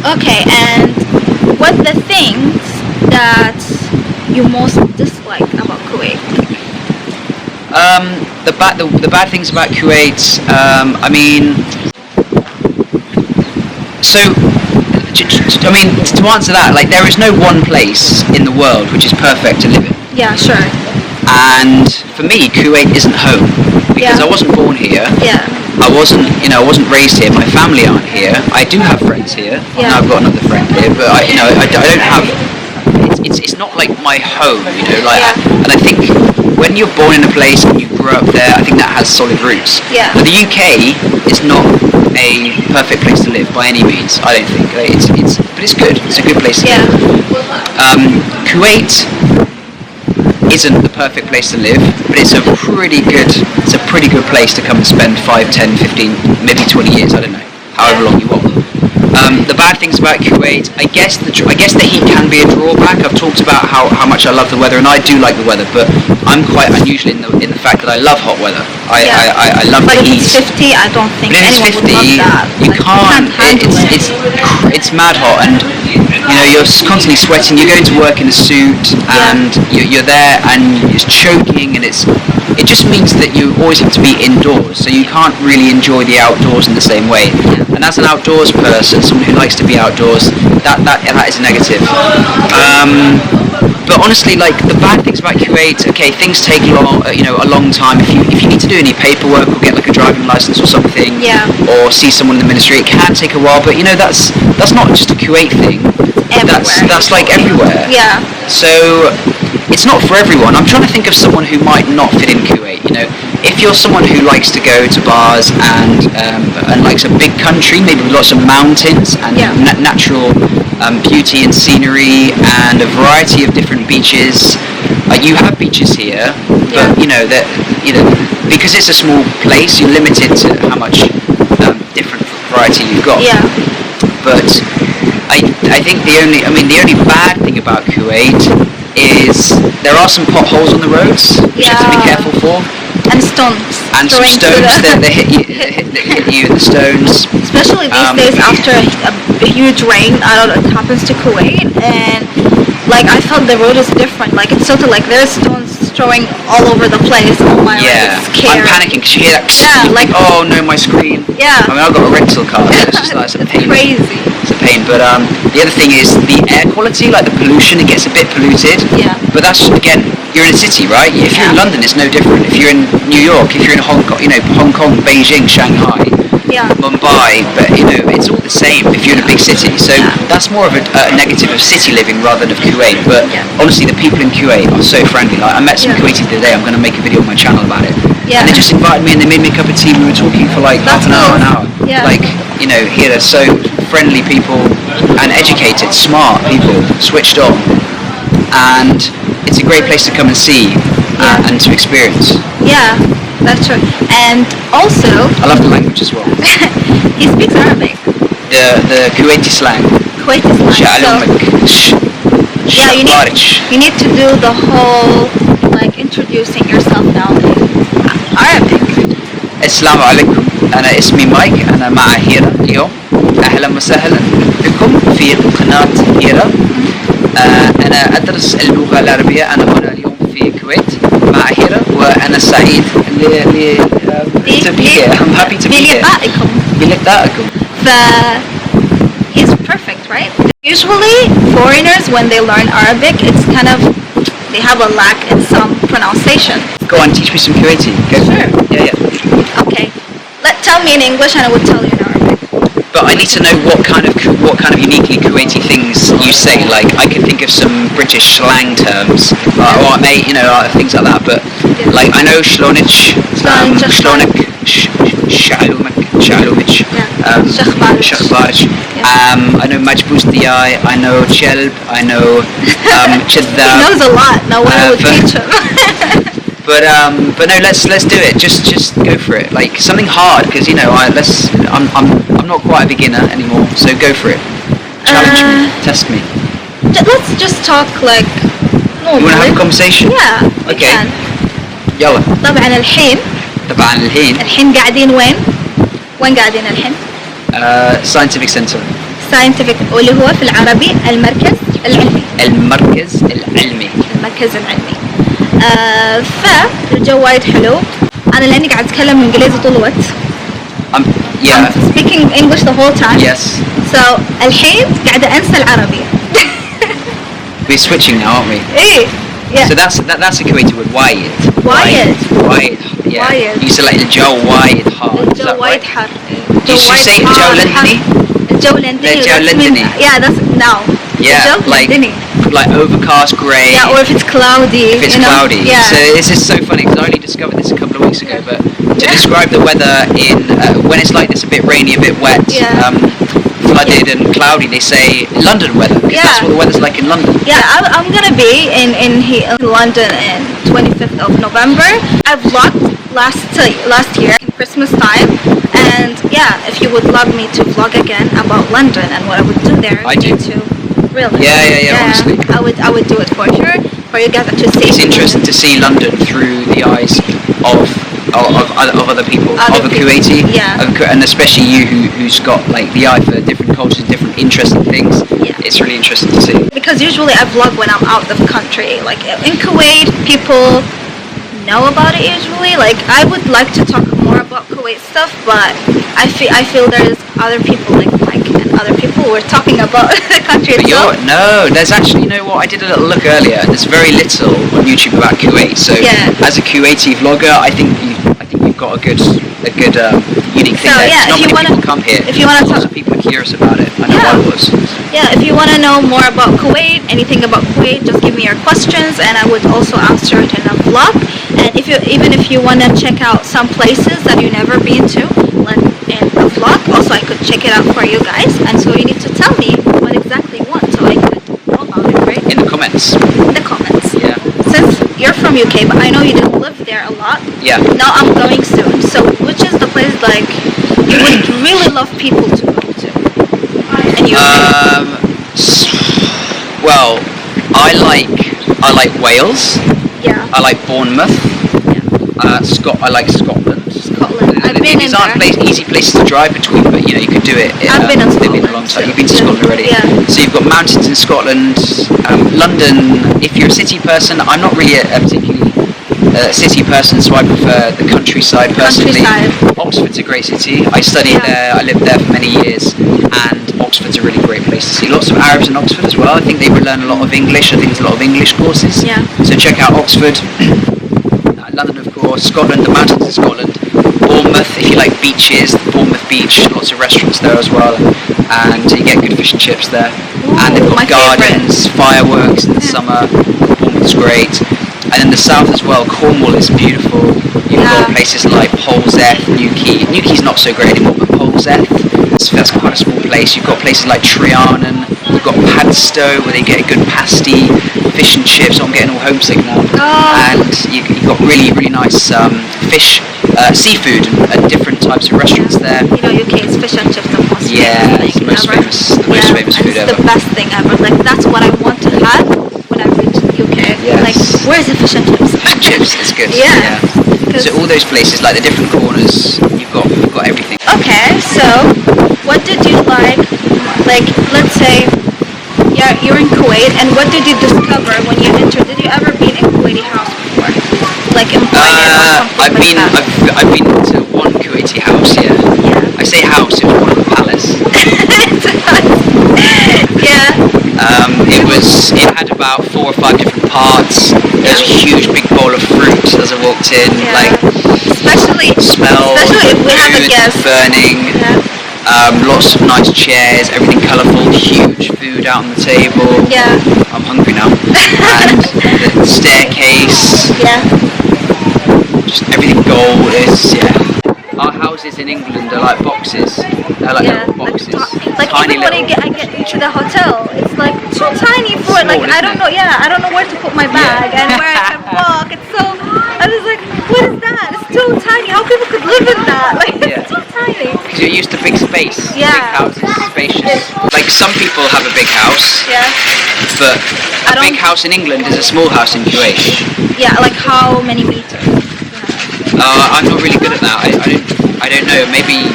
Okay, and what the things that you most dislike about Kuwait? The bad things about Kuwait. I mean, so I mean, to answer that, like, there is no one place in the world which is perfect to live in. Yeah, sure. And for me, Kuwait isn't home because Yeah. I wasn't born here. Yeah. I wasn't raised here. My family aren't here. I do have friends here. Yeah. And I've got another friend here, but I don't have. It's not like my home, like. Yeah. And I think when you're born in a place and you grew up there, I think that has solid roots. Yeah. But the UK is not a perfect place to live by any means. I don't think. But it's good. It's a good place to Yeah. live. Kuwait isn't the perfect place to live, but it's a pretty good place to come and spend 5, 10, 15, maybe 20 years, I don't know, however long you want. The bad things about Kuwait, I guess the heat can be a drawback. I've talked about how much I love the weather, and I do like the weather, but I'm quite unusual in the fact that I love hot weather. I love But the if heat. it's 50, I don't think But if it's anyone 50, would love that. you Like, can't. handle it. It's mad hot, and you're constantly sweating. You're going to work in a suit, and you're there, and it's choking, and it just means that you always have to be indoors, so you can't really enjoy the outdoors in the same way. And as an outdoors person, someone who likes to be outdoors, that is a negative. But honestly, like, the bad things about Kuwait, okay, things take a long time. If you need to do any paperwork or get like a driving license or something, Yeah. or see someone in the ministry, it can take a while. But that's not just a Kuwait thing. Everywhere. That's like everywhere. Yeah. So it's not for everyone. I'm trying to think of someone who might not fit in Kuwait. If you're someone who likes to go to bars and likes a big country, maybe with lots of mountains and natural beauty and scenery and a variety of different beaches. You have beaches here, but because it's a small place, you're limited to how much different variety you've got. Yeah. But I think the only bad thing about Kuwait is there are some potholes on the roads which you have to be careful for. And stones. And some stones that hit you in the stones. Especially these days after a huge rain, I don't know, it happens to Kuwait, and like I felt the road is different. Like it's sort of like there's stones throwing all over the place. Oh my god, it's scary. I'm panicking because you hear that. Yeah, you like, think, oh no, my screen. Yeah. I mean, I've got a rental car, so it's just like it's a pain. Crazy. It's a pain. But the other thing is the air quality, like the pollution, it gets a bit polluted. Yeah. But that's, again, you're in a city, right? If you're in London, it's no different. If you're in New York, if you're in Hong Kong, Beijing, Shanghai, Mumbai, but it's all the same if you're in a big city. So that's more of a negative of city living rather than of Kuwait. But honestly, the people in Kuwait are so friendly. Like, I met some Kuwaitis the other day. I'm going to make a video on my channel about it. Yeah. And they just invited me and they made me a cup of tea. We were talking for like half an hour. Yeah. Like, HEERA, so friendly people and educated, smart people, switched on. And it's a great place to come and see and to experience. Yeah, that's true. And also, I love the language as well. he speaks Arabic. The Kuwaiti slang. Kuwaiti slang. Yeah, you need to do the whole, like, introducing yourself now in Arabic. السلام عليكم، أنا اسمي مايك، أنا مع هيرا اليوم. أهلا وسهلا بكم في قناة هيرا. أنا أدرس اللغة العربية. أنا هنا اليوم في الكويت مع هيرا، وأنا سعيد to be here. I'm happy to be here. بلقائكم. He's perfect, right? Usually, foreigners, when they learn Arabic, it's kind of, they have a lack in some pronunciation. Go on, teach me some Kuwaiti. Go. Sure. Yeah. Okay. Tell me in English and I would tell you in Arabic. But I need to know what kind of uniquely Kuwaiti things you say. Like, I can think of some British slang terms, or things like that. But like, I know Shlonich, Shlonik, Shalumic, Shakhbarich. I know Majbous Diyai. I know Chelb. I know Chidda. He knows a lot. Now what I would teach him. But no, let's do it. Just go for it. Like something hard, because I'm not quite a beginner anymore. So go for it. Challenge me, test me. Let's just talk like normally. You want to have a conversation? Yeah. Okay. يلا. طبعا الحين الحين قاعدين وين؟ وين قاعدين الحين؟ Scientific Centre. scientific واللي هو في العربي المركز العلمي. المركز العلمي. المركز العلمي. فالجو وايد حلو. أنا لأني قاعد أتكلم إنجليزي طول الوقت. Yeah. I'm speaking English the whole time. Yes. So الحين قاعدة أنسى العربي. We're switching now, aren't we? إيه. Yeah. So that's a Kuwaiti word. وايد. وايد. Yeah. وايد. You said like الجو وايد حار. Is الجو that وايد right? حر. Did you say الجو لندني? الجو لندني. الجو لندني. Yeah, that's now. Yeah, الجو like لندني. like overcast, grey. Yeah, or if it's cloudy. If it's you know? cloudy. Yeah. So this is so funny because I only discovered this a couple of weeks ago. But to describe the weather in when it's like this, a bit rainy, a bit wet, flooded and cloudy, they say London weather. Because that's what the weather's like in London. Yeah, I'm gonna be in London in 25th of November. I vlogged last year in Christmas time, and yeah, if you would love me to vlog again about London and what I would do there, I you do. need to really. Yeah, honestly. I would do it for sure. For you guys to see. It's interesting to see London through the eyes of other people, of a Kuwaiti, and especially you who's got like the eye for different cultures, different interesting things. Yeah. It's really interesting to see. Because usually I vlog when I'm out of the country. Like in Kuwait, people know about it usually. Like I would like to talk more about Kuwait stuff, but I feel there's other people like Mike and other people who are talking about the country But itself. no, there's actually, you know what, I did a little look earlier, and there's very little on YouTube about Kuwait. So as a Kuwaiti vlogger, I think you've got a good unique thing there. Yeah, Not many people come here. If you want to Lots of people are curious about it. I know I was. Yeah, if you want to know more about Kuwait, anything about Kuwait, just give me your questions, and I would also answer it in a vlog. And even if you want to check out some places that you've never been to, like in a vlog, also I could check it out for you guys. And so you need to tell me what exactly you want, so I could know about it, right? In the comments. In the comments. Yeah. Since you're from UK, but I know you didn't live there a lot. Yeah. Now I'm going soon. So which is the place like you would really love people to go to? And you. Well, I like Wales. Yeah. I like Bournemouth. Yeah. I like Scotland. Scotland. I've been in These aren't easy places to drive between, but you know you could do it. I've been in They've been a Scotland long time. too. You've been to Scotland already. Yeah. So you've got mountains in Scotland. London. If you're a city person, I'm not really a particularly city person, so I prefer the countryside personally. Oxford's a great city. I studied there. I lived there for many years, and Oxford's a really great place to see. Lots of Arabs in Oxford as well. I think they will learn a lot of English. I think there's a lot of English courses. Yeah. So check out Oxford. London, of course. Scotland, the mountains in Scotland. Bournemouth, if you like beaches, Bournemouth Beach, lots of restaurants there as well, and you get good fish and chips there. And they've got gardens, fireworks in the summer. Bournemouth's great. And in the south as well, Cornwall is beautiful. You've got places like Polzeth, Newquay. Newquay's not so great anymore, but Polzeth, that's quite a small place. You've got places like Trianon. You've got Padstow, where they get a good pasty, fish and chips. I'm getting all homesick now. And you've got really, really nice fish, seafood, and different types of restaurants there. You know, UK is fish and chips the most it's the most famous, food ever. It's the best thing ever. Like that's what I want to have when I reach the UK. Yes. Like, where's the fish and chips? Fish and chips, it's good. Yeah. So all those places, like the different corners, you've got everything. Okay, so what did you like? Like, let's say you're in Kuwait, and what did you discover when you entered? Did you ever be in a Kuwaiti house before? Like employed or something I've been to one Kuwaiti house. Yeah. I say house. It was more of a palace. It had about 4 or 5 different parts. There was a huge big bowl of fruit as I walked in. Like especially if we have a guest. Burning. Lots of nice chairs, everything colourful, huge food out on the table. Yeah. I'm hungry now. And the staircase. Yeah. Just everything gold. Our houses in England are like boxes. They're like little boxes. Like tiny even when I get into the hotel, it's like too tiny for it. Like I don't know. Yeah, I don't know where to put my bag and where I can walk. It's so. I was like, what is that? It's too tiny. How people could live in that? Like it's too tiny. Because you're used to big space. Yeah. Big houses, spacious. Like some people have a big house. Yeah. But a big house in England is a small house in Kuwait. Yeah, like how many meters? I'm not really good at that. I don't know. Maybe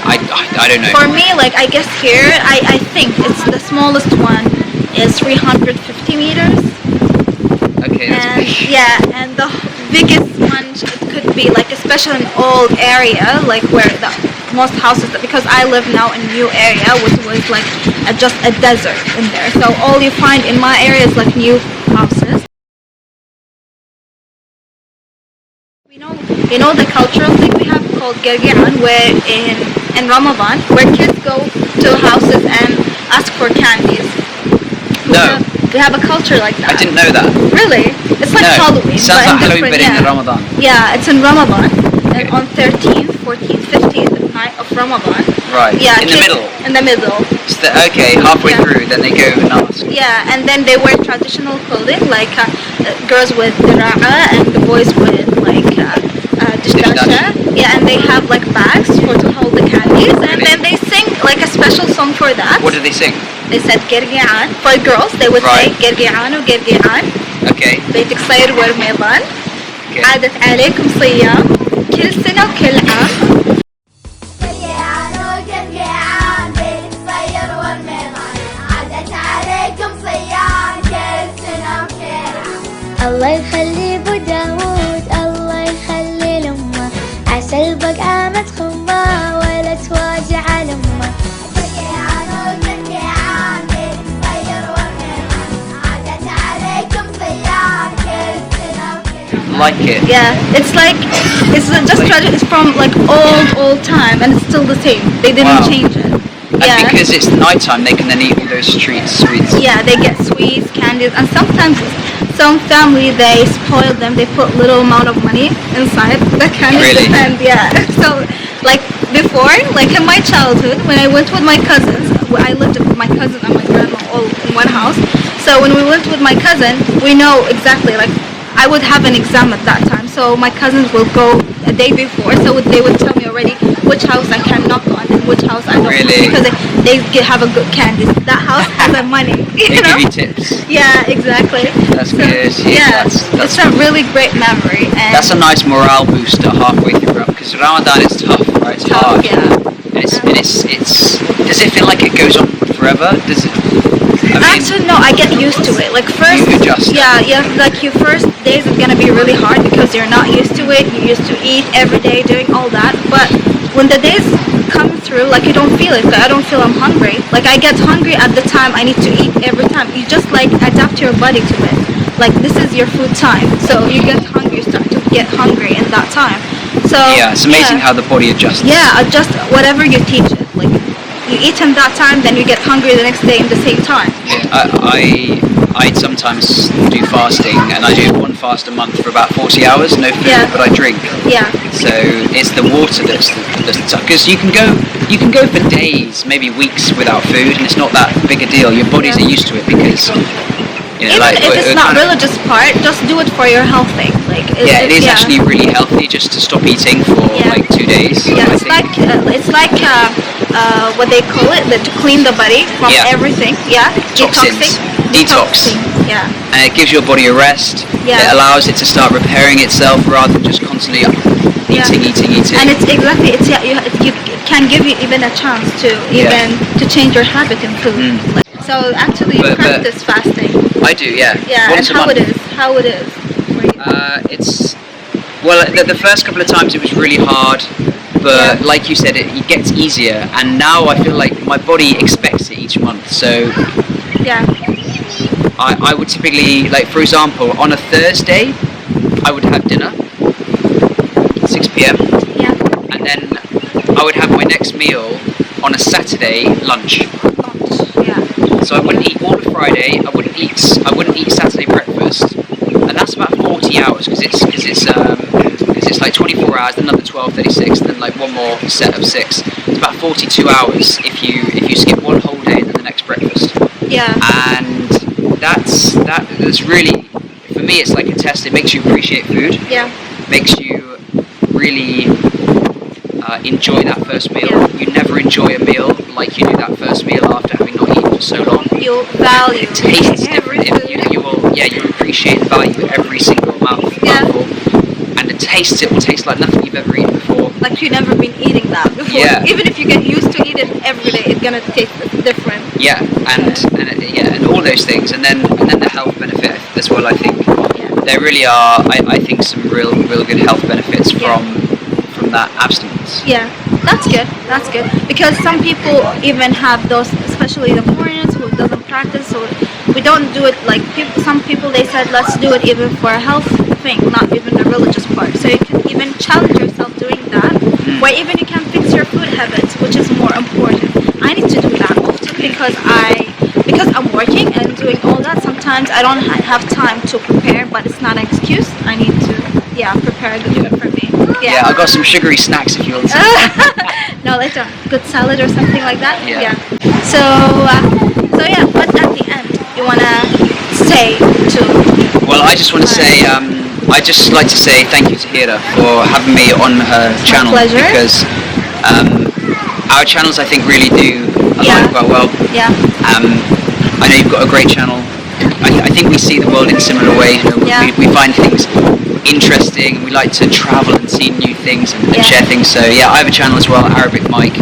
I don't know. For me, like I guess here, I think it's the smallest one is 350 meters. Okay, that's And big. yeah, and the biggest one it could be like, especially in old area, like where the most houses, because I live now in a new area, which was like just a desert in there. So all you find in my area is like new houses. You know the cultural thing we have called Gergian, where in Ramadan, where kids go to houses and ask for candies. No. We have a culture like that. I didn't know that. Really? It's like No. Halloween. Sounds but like Halloween, but in yeah. Ramadan. Yeah, it's in Ramadan. Okay. And on 13th, 14th, 15th night of Ramadan. Right. Yeah, In the kids- middle. In the middle. Okay, halfway Yeah. through, then they go and ask. Yeah, and then they wear traditional clothing, like girls with dira'a and the boys with like dishdasha. Yeah, and they have like bags to hold the candies, and Really? then they sing like a special song for that. What do they sing? They said Gergian. For girls, they would Right. say Gergian or Gergian. Okay. بيتك صير ورمضان. Okay. عادت عليكم صيام كل سنة وكل عام. قرقعان وقرقعان بيتك صير والميضان عادت عليكم صيام كل سنة وكل عام. الله يخلي ابو داود الله يخلي لامه عسى البقعة ما تخمه ولا تواجع على امه. قرقعان وقرقعان بيتك صير والميضان عادت عليكم صيام كل سنة وكل عام. Like it. Yeah, it's like it's just it's from like old time, and it's still the same. They didn't Wow. change it. And Yeah. because it's nighttime, they can then eat all those street sweets. Yeah, they get sweets, candies, and sometimes some family they spoil them. They put little amount of money inside the candies. Really? And yeah, so like before, like in my childhood, when I went with my cousins, I lived with my cousin and my grandma all in one house. So when we went with my cousin, we know exactly like I would have an exam at that time. So my cousins will go a day before, so they would tell me already which house I can knock on and which house I don't. Really? Because have a good candy. That house has the money. You They know? give you tips. Yeah, exactly. That's So, good. Yeah, That's it's a really great memory. And That's a nice morale booster halfway through, because Ramadan is tough, right? It's tough, hard. yeah. And it's. Does it feel like it goes on forever? Does it? I mean, Actually, no, I get used to it. Like first, You adjust. yeah, like your first days are gonna be really hard because you're not used to it. You used to eat every day, doing all that. But when the days come through, like you don't feel it. Like I don't feel I'm hungry. Like I get hungry at the time I need to eat every time. You just like adapt your body to it. Like this is your food time, so you get hungry, you start to get hungry in that time. So yeah, it's amazing how the body adjusts. Yeah, adjust whatever you teach it. Like you eat in that time, then you get hungry the next day in the same time. I sometimes do fasting, and I do one fast a month for about 40 hours, no food, Yeah. but I drink. Yeah. So it's the water that's tough, because you can go for days, maybe weeks without food, and it's not that big a deal. Your bodies Yeah. are used to it because you know, Even like, if we're it's not kind of- religious part, just do it for your health thing. Like Yeah, it is actually really healthy just to stop eating for Yeah. like 2 days. Yeah, I it's think. like what they call it, to clean the body from Yeah. everything. Yeah, Toxins. Detox. Yeah, And it gives your body a rest. Yeah. It allows it to start repairing itself rather than just constantly Yeah. eating. and it's exactly it can give you even a chance to even to change your habit in food. Mm. Like, so actually, you But- practice fasting. I do, yeah. Yeah, Once and a how month. it is, for you. It's well, the first couple of times it was really hard, but Yeah. like you said, it gets easier, and now I feel like my body expects it each month. So Yeah, I would typically, like for example, on a Thursday, I would have dinner, 6 p.m. yeah. and then I would have my next meal on a Saturday lunch. Yeah. So I wouldn't eat all of Friday. I wouldn't eat Saturday breakfast, and that's about 40 hours because it's like 24 hours, then another 12, 36, and then like one more set of 6. It's about 42 hours if you skip one whole day and then the next breakfast. Yeah. And that's really, for me, it's like a test. It makes you appreciate food. Yeah. Makes you really enjoy that first meal. Yeah. You never enjoy a meal like you do that first meal after having not eaten for so long. You'll value It tastes every different. food. You will appreciate and value every single mouthful. Yeah. And the taste tastes it will taste like nothing you've ever eaten before. Like you've never been eating that before. Yeah. Even if you get used to eat it every day, it's gonna taste different. Yeah, and all those things, and then the health benefit as well. I think there really are. I think some real good health benefits from that abstinence. Yeah, that's good. That's good because some people even have those, especially the foreigners who doesn't practice. So we don't do it like some people. They said let's do it even for a health thing, not even the religious part. So you can even challenge yourself doing that, where even you can fix your food habits, which is more important. I need to do that often because I'm working and doing all that. Sometimes I don't have time to prepare, but it's not an excuse. I need to prepare the food for me. Yeah, I got some sugary snacks if you want some. No, like a good salad or something like that. Yeah. So yeah, but at the end, you wanna say to. Well, I just want to say, I'd just like to say thank you to HEERA for having me on her channel. Pleasure. Because our channels, I think, really do align quite well. Yeah. I know you've got a great channel. I think we see the world in similar ways. You know, we find things interesting. We like to travel and see new things and share things. So yeah, I have a channel as well, Arabic Mike,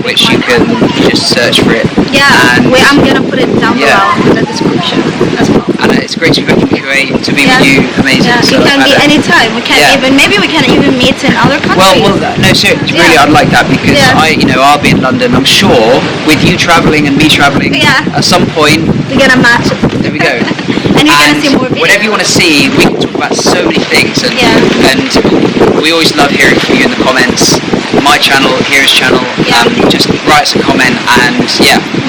which you can just search for it. Yeah, and I'm gonna put it down below in the description as well. And it's great to be back in Kuwait, to be with you. Amazing. Yeah, So you can be anytime. We can maybe we can even meet in other countries. Well, no, so really, I'd like that because I'll be in London. I'm sure with you traveling and me traveling, at some point we're gonna match. There we go. And you're gonna see more videos. Whatever you want to see, we can talk about so many things. And we always love hearing from you in the comments. My channel, HEERA's channel. Just write us a comment and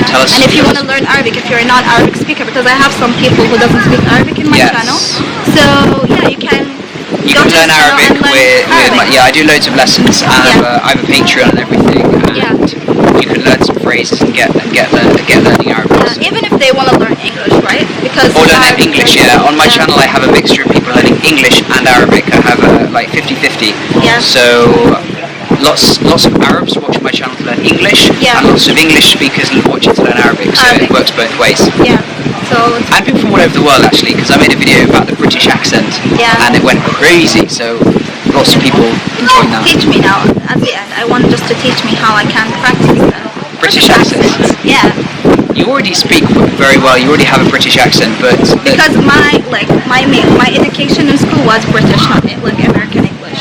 tell us. And if you want to learn Arabic, if you're a non-Arabic speaker, because I have some people who doesn't speak Arabic in my channel, so you can. You can learn Arabic with I do loads of lessons. And I have a Patreon and everything. And you can learn some phrases and get learning Arabic. Even if they want to learn English, right? Because or learn English, on my channel I have a mixture of people learning English and Arabic. I have like 50-50. So lots of Arabs watch my channel to learn English, and lots of English speakers watch it to learn Arabic. So it works both ways. And people from all over the world actually, because I made a video about the British accent, and it went crazy. So lots of people enjoying that. Teach me now. At the end, I want just to teach me how I can practice the British accent. Yeah. You already speak very well. You already have a British accent, but because my education in school was British, not like American English.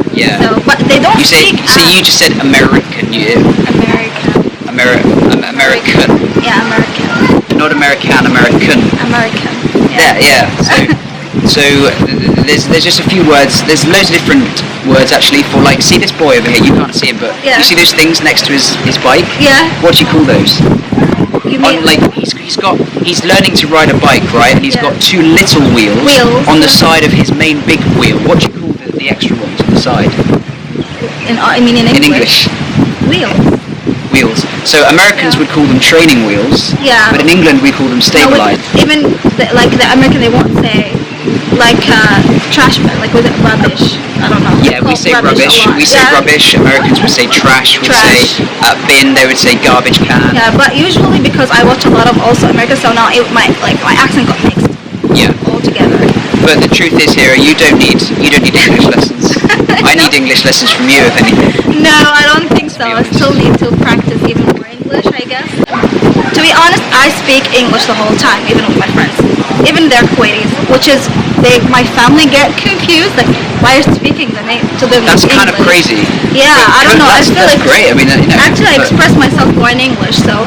Yeah. So, but they don't speak. So you just said American, American. Yeah, American. Not American, American. American. Yeah. So there's just a few words. There's loads of different words actually for like. See this boy over here. You can't see him, but you see those things next to his bike. Yeah. What do you call those? You mean like he's learning to ride a bike, right? And he's got two little wheels on the side of his main big wheel. What do you call the extra ones on the side? In English. Wheels. So Americans would call them training wheels. Yeah. But in England we call them stabilized. No, even the American, they won't say like trash bin, like was it rubbish? I don't know. Yeah, we say rubbish. We say rubbish. Americans would say trash. We say bin. They would say garbage can. Yeah, but usually because I watch a lot of also America, so now my accent got mixed. Yeah. All together. But the truth is, HEERA, you don't need English lessons. I need English lessons from you, if anything. No, I don't think so. I still need to practice even more English, I guess. To be honest, I speak English the whole time, even with my friends. Even they're Kuwaitis, which is my family get confused, like why are you speaking to them That's in kind English? of crazy. Yeah, I don't know. I feel that's like great. I mean, actually I express myself more in English, so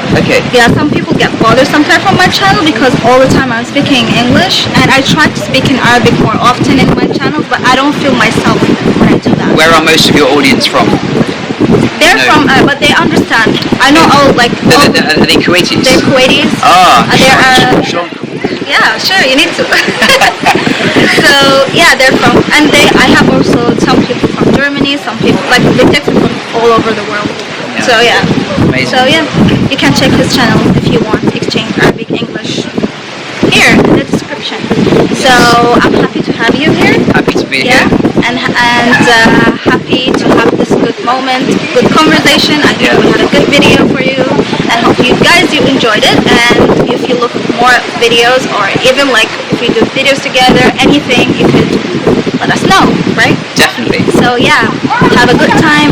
some people get bothered sometimes from my channel because all the time I'm speaking English, and I try to speak in Arabic more often in my channel, but I don't feel myself when I do that. Where are most of your audience from? They're from, but they understand. I know are they Kuwaitis? They're Kuwaitis. Yeah, sure, you need to. So yeah, they're from, and I have also some people from Germany, some people they text me from all over the world. So yeah. Amazing. So yeah, you can check his channel if you want exchange Arabic English here in the description. So I'm happy to have you here. Happy to be here. And happy to have this good moment, good conversation. I think we had a good video for you, and hope you enjoyed it. And if you look at more videos, or even if we do videos together, anything, you could let us know, right? Definitely. So yeah, have a good time